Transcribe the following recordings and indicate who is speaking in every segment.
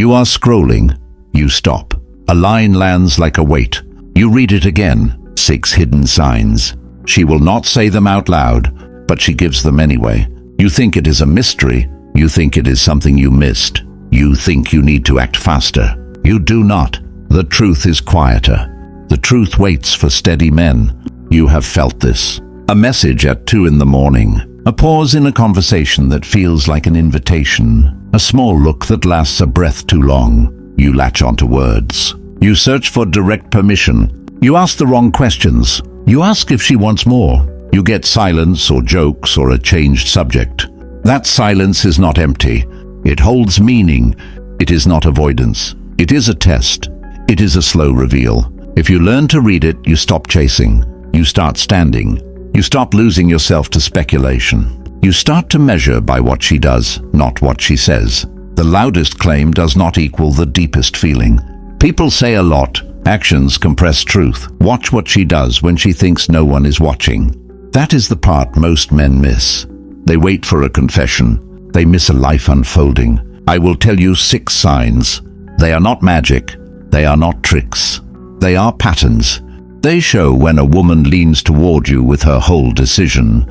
Speaker 1: You are scrolling. You stop. A line lands like a weight. You read it again. 6 hidden signs. She will not say them out loud, but she gives them anyway. You think it is a mystery. You think it is something you missed. You think you need to act faster. You do not. The truth is quieter. The truth waits for steady men. You have felt this. A message at 2 in the morning. A pause in a conversation that feels like an invitation. A small look that lasts a breath too long. You latch onto words. You search for direct permission. You ask the wrong questions. You ask if she wants more. You get silence or jokes or a changed subject. That silence is not empty. It holds meaning. It is not avoidance. It is a test. It is a slow reveal. If you learn to read it, you stop chasing. You start standing. You stop losing yourself to speculation. You start to measure by what she does, not what she says. The loudest claim does not equal the deepest feeling. People say a lot. Actions compress truth. Watch what she does when she thinks no one is watching. That is the part most men miss. They wait for a confession. They miss a life unfolding. I will tell you 6 signs. They are not magic. They are not tricks. They are patterns. They show when a woman leans toward you with her whole decision,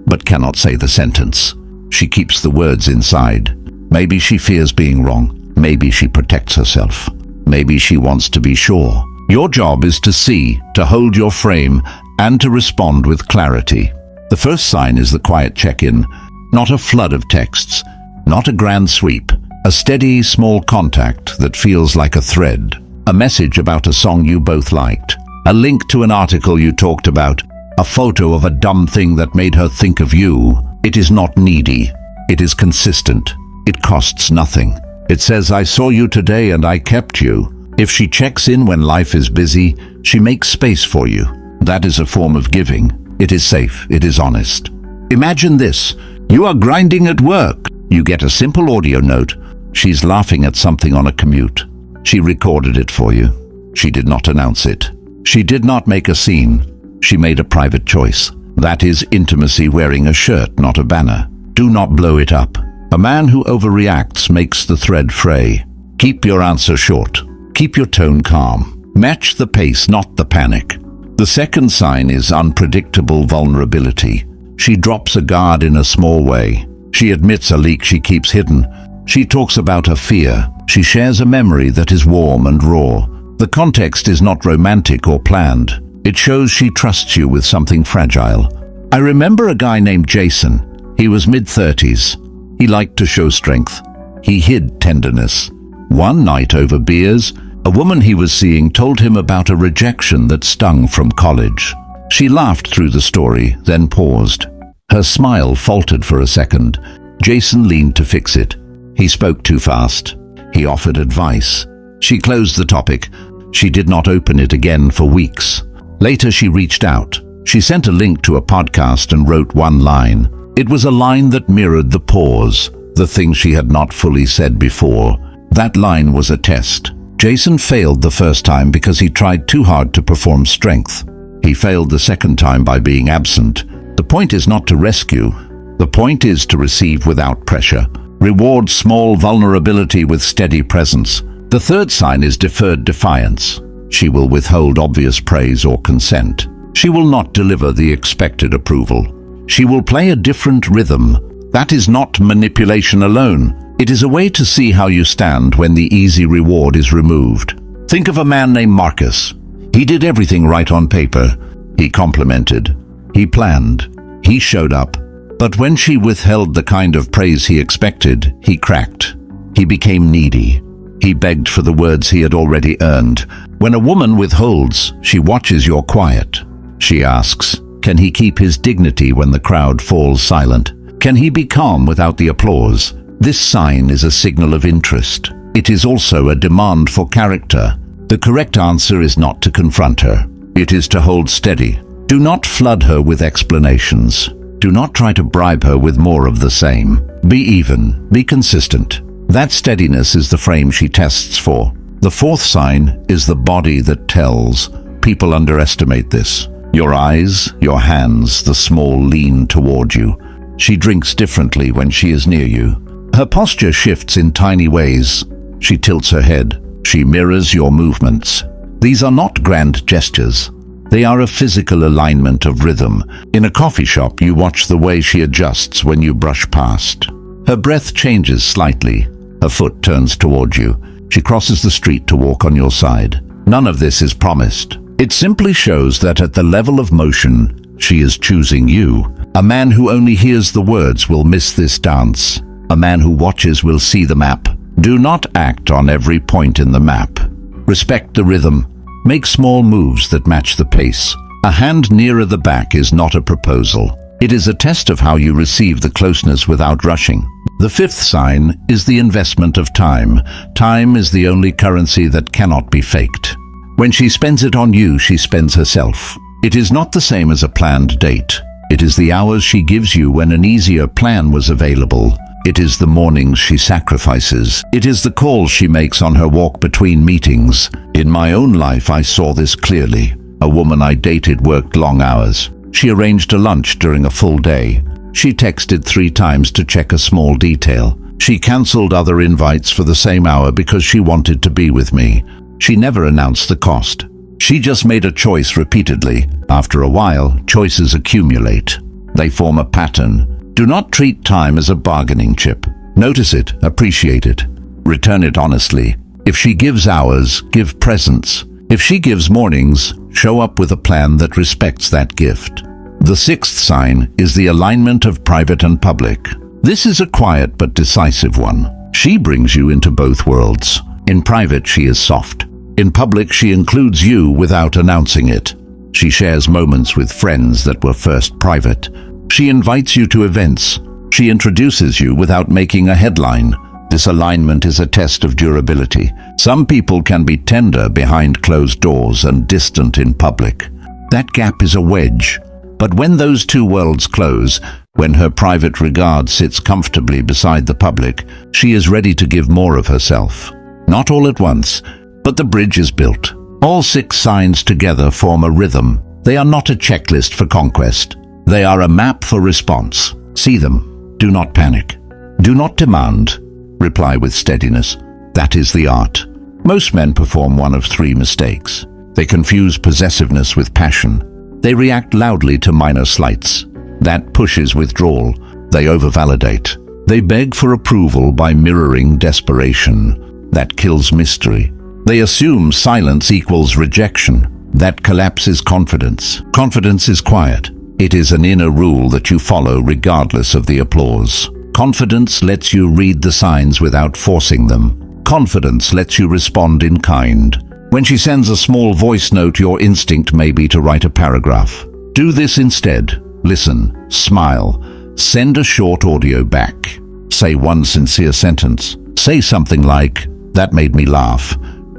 Speaker 1: but cannot say the sentence. She keeps the words inside. Maybe she fears being wrong. Maybe she protects herself. Maybe she wants to be sure. Your job is to see, to hold your frame, and to respond with clarity. The first sign is the quiet check-in, not a flood of texts, not a grand sweep, a steady, small contact that feels like a thread, a message about a song you both liked, a link to an article you talked about, a photo of a dumb thing that made her think of you. It is not needy. It is consistent. It costs nothing. It says, I saw you today and I kept you. If she checks in when life is busy, she makes space for you. That is a form of giving. It is safe. It is honest. Imagine this. You are grinding at work. You get a simple audio note. She's laughing at something on a commute. She recorded it for you. She did not announce it. She did not make a scene. She made a private choice. That is intimacy wearing a shirt, not a banner. Do not blow it up. A man who overreacts makes the thread fray. Keep your answer short. Keep your tone calm. Match the pace, not the panic. The second sign is unpredictable vulnerability. She drops a guard in a small way. She admits a leak she keeps hidden. She talks about her fear. She shares a memory that is warm and raw. The context is not romantic or planned. It shows she trusts you with something fragile. I remember a guy named Jason. He was mid-30s. He liked to show strength. He hid tenderness. One night over beers, a woman he was seeing told him about a rejection that stung from college. She laughed through the story, then paused. Her smile faltered for a second. Jason leaned to fix it. He spoke too fast. He offered advice. She closed the topic. She did not open it again for weeks. Later she reached out. She sent a link to a podcast and wrote one line. It was a line that mirrored the pause, the thing she had not fully said before. That line was a test. Jason failed the first time because he tried too hard to perform strength. He failed the second time by being absent. The point is not to rescue. The point is to receive without pressure. Reward small vulnerability with steady presence. The third sign is deferred defiance. She will withhold obvious praise or consent. She will not deliver the expected approval. She will play a different rhythm. That is not manipulation alone. It is a way to see how you stand when the easy reward is removed. Think of a man named Marcus. He did everything right on paper. He complimented. He planned. He showed up. But when she withheld the kind of praise he expected, he cracked. He became needy. He begged for the words he had already earned. When a woman withholds, she watches your quiet. She asks, can he keep his dignity when the crowd falls silent? Can he be calm without the applause? This sign is a signal of interest. It is also a demand for character. The correct answer is not to confront her. It is to hold steady. Do not flood her with explanations. Do not try to bribe her with more of the same. Be even. Be consistent. That steadiness is the frame she tests for. The fourth sign is the body that tells. People underestimate this. Your eyes, your hands, the small lean toward you. She drinks differently when she is near you. Her posture shifts in tiny ways. She tilts her head. She mirrors your movements. These are not grand gestures. They are a physical alignment of rhythm. In a coffee shop, you watch the way she adjusts when you brush past. Her breath changes slightly. Her foot turns toward you. She crosses the street to walk on your side. None of this is promised. It simply shows that at the level of motion, she is choosing you. A man who only hears the words will miss this dance. A man who watches will see the map. Do not act on every point in the map. Respect the rhythm. Make small moves that match the pace. A hand nearer the back is not a proposal. It is a test of how you receive the closeness without rushing. The fifth sign is the investment of time. Time is the only currency that cannot be faked. When she spends it on you, she spends herself. It is not the same as a planned date. It is the hours she gives you when an easier plan was available. It is the mornings she sacrifices. It is the calls she makes on her walk between meetings. In my own life, I saw this clearly. A woman I dated worked long hours. She arranged a lunch during a full day. She texted 3 times to check a small detail. She cancelled other invites for the same hour because she wanted to be with me. She never announced the cost. She just made a choice repeatedly. After a while, choices accumulate. They form a pattern. Do not treat time as a bargaining chip. Notice it, appreciate it, return it honestly. If she gives hours, give presence. If she gives mornings, show up with a plan that respects that gift. The sixth sign is the alignment of private and public. This is a quiet but decisive one. She brings you into both worlds. In private, she is soft. In public, she includes you without announcing it. She shares moments with friends that were first private. She invites you to events. She introduces you without making a headline. This alignment is a test of durability. Some people can be tender behind closed doors and distant in public. That gap is a wedge. But when those two worlds close, when her private regard sits comfortably beside the public, she is ready to give more of herself. Not all at once, but the bridge is built. All 6 signs together form a rhythm. They are not a checklist for conquest. They are a map for response. See them. Do not panic. Do not demand. Reply with steadiness. That is the art. Most men perform one of 3 mistakes. They confuse possessiveness with passion. They react loudly to minor slights. That pushes withdrawal. They overvalidate. They beg for approval by mirroring desperation. That kills mystery. They assume silence equals rejection. That collapses confidence. Confidence is quiet. It is an inner rule that you follow regardless of the applause. Confidence lets you read the signs without forcing them. Confidence lets you respond in kind. When she sends a small voice note, your instinct may be to write a paragraph. Do this instead. Listen, smile, send a short audio back. Say one sincere sentence. Say something like, "That made me laugh.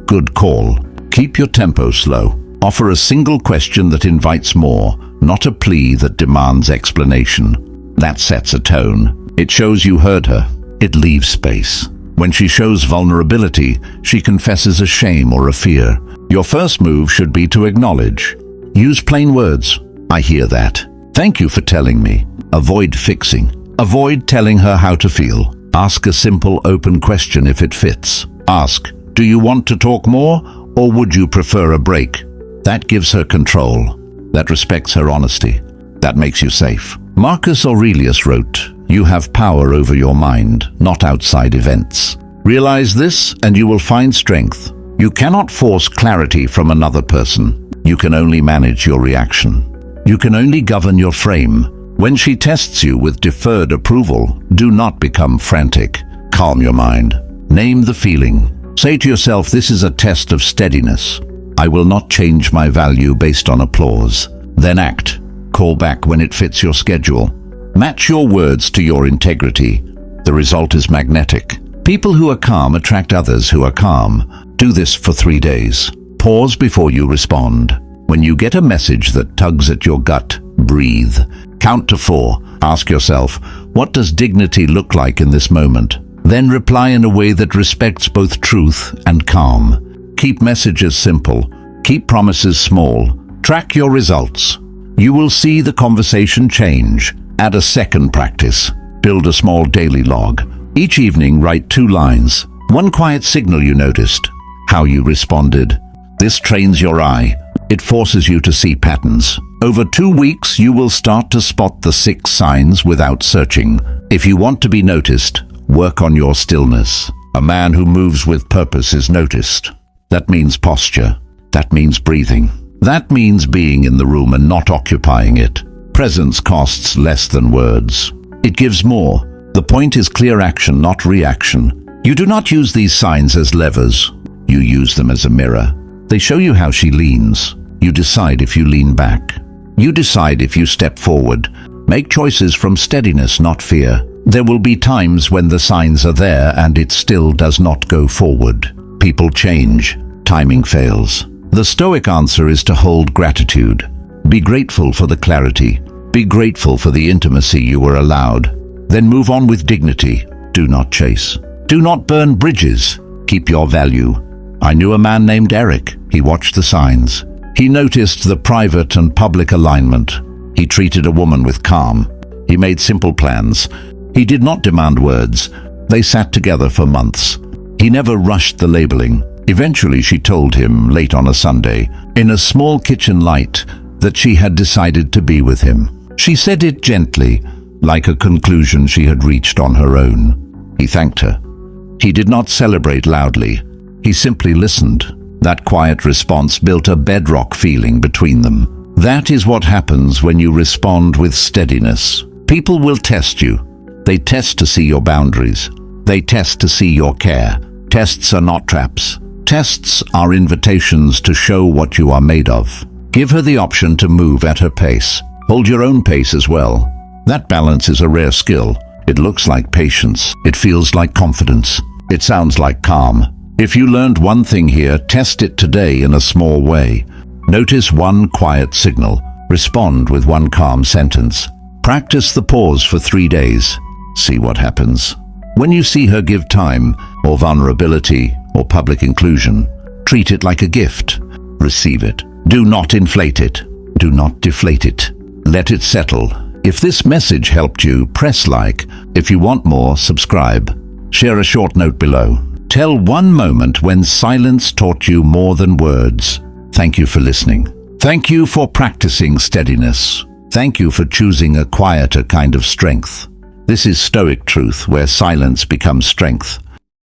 Speaker 1: Good call." Keep your tempo slow. Offer a single question that invites more, not a plea that demands explanation. That sets a tone. It shows you heard her. It leaves space. When she shows vulnerability, she confesses a shame or a fear. Your first move should be to acknowledge. Use plain words. "I hear that. Thank you for telling me." Avoid fixing. Avoid telling her how to feel. Ask a simple, open question if it fits. Ask, "Do you want to talk more, or would you prefer a break?" That gives her control. That respects her honesty. That makes you safe. Marcus Aurelius wrote, "You have power over your mind, not outside events." Realize this and you will find strength. You cannot force clarity from another person. You can only manage your reaction. You can only govern your frame. When she tests you with deferred approval, do not become frantic. Calm your mind. Name the feeling. Say to yourself, this is a test of steadiness. I will not change my value based on applause. Then act. Call back when it fits your schedule. Match your words to your integrity. The result is magnetic. People who are calm attract others who are calm. Do this for 3 days. Pause before you respond. When you get a message that tugs at your gut, breathe. Count to 4. Ask yourself, what does dignity look like in this moment? Then reply in a way that respects both truth and calm. Keep messages simple. Keep promises small. Track your results. You will see the conversation change. Add a second practice. Build a small daily log. Each evening, write 2 lines. One quiet signal you noticed. How you responded. This trains your eye. It forces you to see patterns. Over 2 weeks, you will start to spot the 6 signs without searching. If you want to be noticed, work on your stillness. A man who moves with purpose is noticed. That means posture. That means breathing. That means being in the room and not occupying it. Presence costs less than words. It gives more. The point is clear action, not reaction. You do not use these signs as levers. You use them as a mirror. They show you how she leans. You decide if you lean back. You decide if you step forward. Make choices from steadiness, not fear. There will be times when the signs are there and it still does not go forward. People change. Timing fails. The Stoic answer is to hold gratitude. Be grateful for the clarity. Be grateful for the intimacy you were allowed. Then move on with dignity. Do not chase. Do not burn bridges. Keep your value. I knew a man named Eric. He watched the signs. He noticed the private and public alignment. He treated a woman with calm. He made simple plans. He did not demand words. They sat together for months. He never rushed the labeling. Eventually she told him, late on a Sunday, in a small kitchen light, that she had decided to be with him. She said it gently, like a conclusion she had reached on her own. He thanked her. He did not celebrate loudly. He simply listened. That quiet response built a bedrock feeling between them. That is what happens when you respond with steadiness. People will test you. They test to see your boundaries. They test to see your care. Tests are not traps. Tests are invitations to show what you are made of. Give her the option to move at her pace. Hold your own pace as well. That balance is a rare skill. It looks like patience. It feels like confidence. It sounds like calm. If you learned one thing here, test it today in a small way. Notice one quiet signal. Respond with one calm sentence. Practice the pause for 3 days. See what happens. When you see her give time, or vulnerability, or public inclusion, treat it like a gift. Receive it. Do not inflate it. Do not deflate it. Let it settle. If this message helped you, press like. If you want more, subscribe. Share a short note below. Tell one moment when silence taught you more than words. Thank you for listening. Thank you for practicing steadiness. Thank you for choosing a quieter kind of strength. This is Stoic truth, where silence becomes strength.